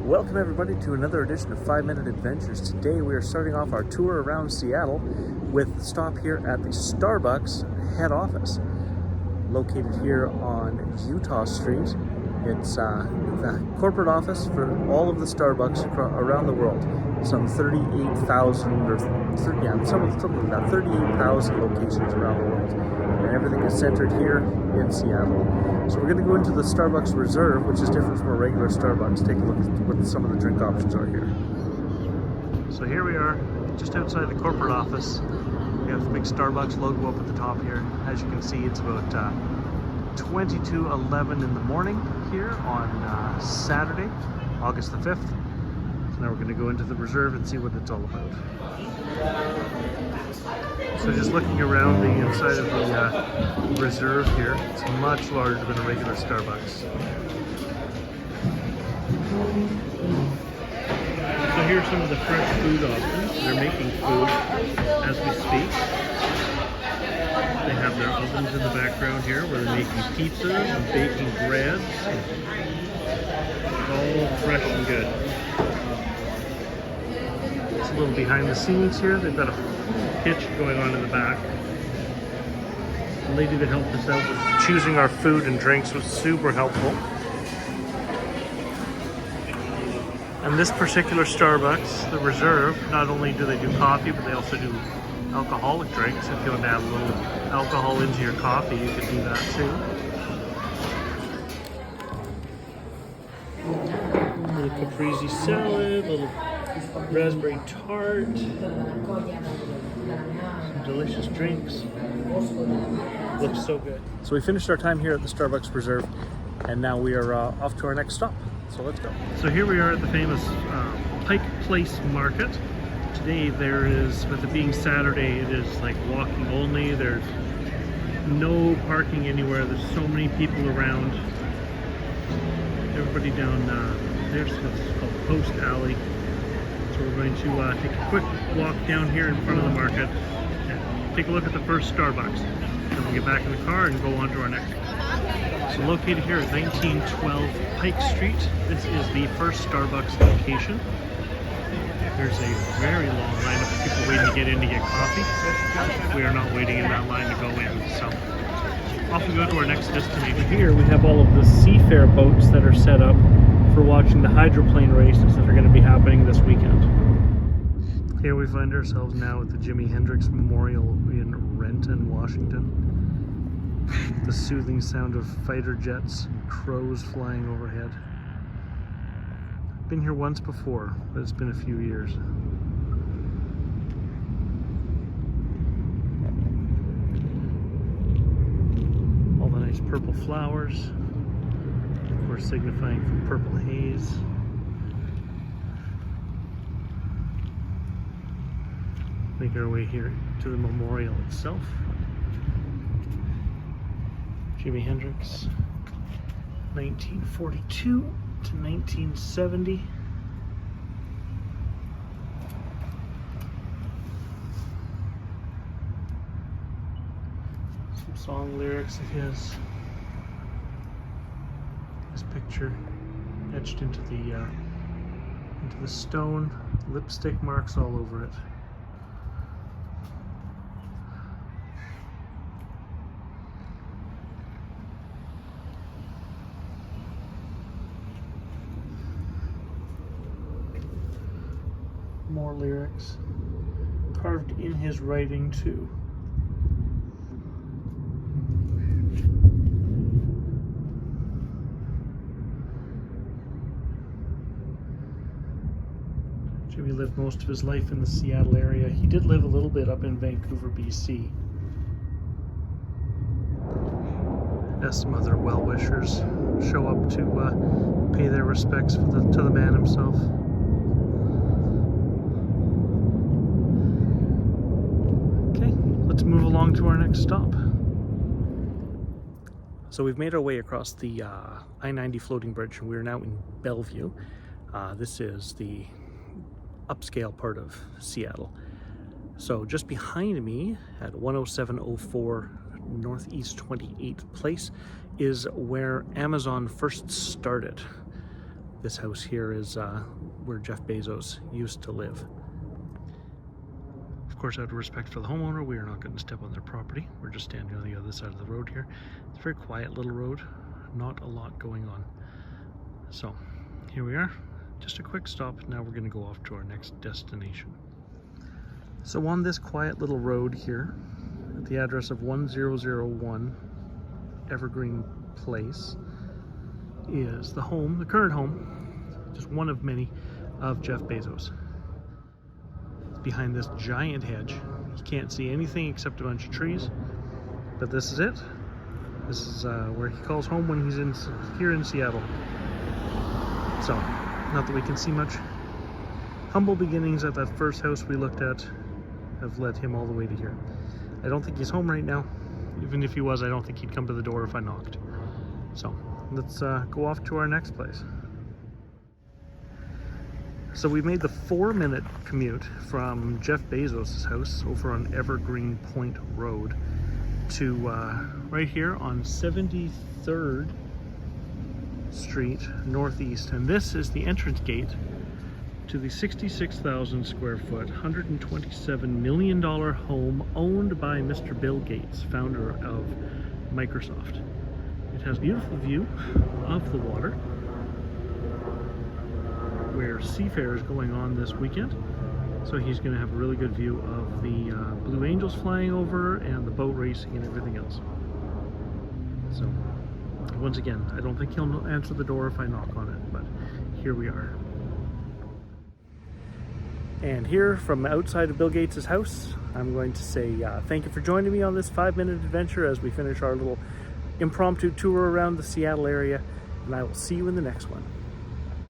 Welcome everybody to another edition of 5 Minute Adventures. Today we are starting off our tour around Seattle with a stop here at the Starbucks head office, located here on Utah Street. It's the corporate office for all of the Starbucks around the world. Some 38,000 or something like that, 38,000 locations around the world. And everything is centered here in Seattle. So we're going to go into the Starbucks Reserve, which is different from a regular Starbucks. Take a look at what some of the drink options are here. So here we are, just outside the corporate office. We have the big Starbucks logo up at the top here. As you can see, it's about 20 to 11 in the morning here on Saturday, August the 5th. So now we're going to go into the Reserve and see what it's all about. So just looking around the inside of the Reserve here, it's much larger than a regular Starbucks. So here's some of the fresh food options. They're making food as we speak. They have their ovens in the background here where they're making pizzas and baking breads. All fresh and good. It's a little behind the scenes here. They've got a kitchen going on in the back. The lady that helped us out with choosing our food and drinks was super helpful. And this particular Starbucks, the Reserve, not only do they do coffee, but they also do alcoholic drinks. If you want to add a little alcohol into your coffee, you can do that too. A little caprese salad, a little raspberry tart, some delicious drinks. Looks so good. So we finished our time here at the Starbucks Reserve, and now we are off to our next stop. So let's go. So here we are at the famous Pike Place Market. Today there is, with it being Saturday, it is like walking only. There's no parking anywhere. There's so many people around. Everybody down there's what's called Post Alley. So we're going to take a quick walk down here in front of the market and take a look at the first Starbucks. Then we'll get back in the car and go on to our next one. So located here at 1912 Pike Street, this is the first Starbucks location. There's a very long line of people waiting to get in to get coffee. We are not waiting in that line to go in, so off we go to our next destination. Here we have all of the Seafair boats that are set up for watching the hydroplane races that are going to be happening this weekend. Here we find ourselves now at the Jimi Hendrix Memorial in Renton, Washington. The soothing sound of fighter jets and crows flying overhead. Been here once before, but it's been a few years. All the nice purple flowers, of course signifying from purple haze. Make our way here to the memorial itself. Jimi Hendrix, 1942 to 1970. Some song lyrics of his. His picture etched into the stone, lipstick marks all over it. More lyrics carved in his writing too. Jimmy lived most of his life in the Seattle area. He did live a little bit up in Vancouver, BC. As some other well-wishers show up to pay their respects to the man himself. Let's move along to our next stop. So we've made our way across the I-90 floating bridge, and we're now in Bellevue. This is the upscale part of Seattle. So just behind me at 10704 Northeast 28th Place is where Amazon first started. This house here is where Jeff Bezos used to live. Of course, out of respect for the homeowner, we are not going to step on their property. We're just standing on the other side of the road here. It's a very quiet little road, not a lot going on. So here we are, just a quick stop. Now we're going to go off to our next destination. So on this quiet little road here, at the address of 1001 Evergreen Place, is the home, the current home, just one of many, of Jeff Bezos. It's behind this giant hedge. You can't see anything except a bunch of trees, but this is it. This is where he calls home when he's here in Seattle. So, not that we can see much. Humble beginnings at that first house we looked at have led him all the way to here. I don't think he's home right now. Even if he was, I don't think he'd come to the door if I knocked. So, let's go off to our next place. So we made the 4-minute commute from Jeff Bezos' house over on Evergreen Point Road to right here on 73rd Street Northeast. And this is the entrance gate to the 66,000 square foot, $127 million home owned by Mr. Bill Gates, founder of Microsoft. It has a beautiful view of the water, where Seafair is going on this weekend. So he's going to have a really good view of the Blue Angels flying over and the boat racing and everything else. So once again, I don't think he'll answer the door if I knock on it, but here we are. And here from outside of Bill Gates' house, I'm going to say thank you for joining me on this 5-minute adventure as we finish our little impromptu tour around the Seattle area, and I will see you in the next one.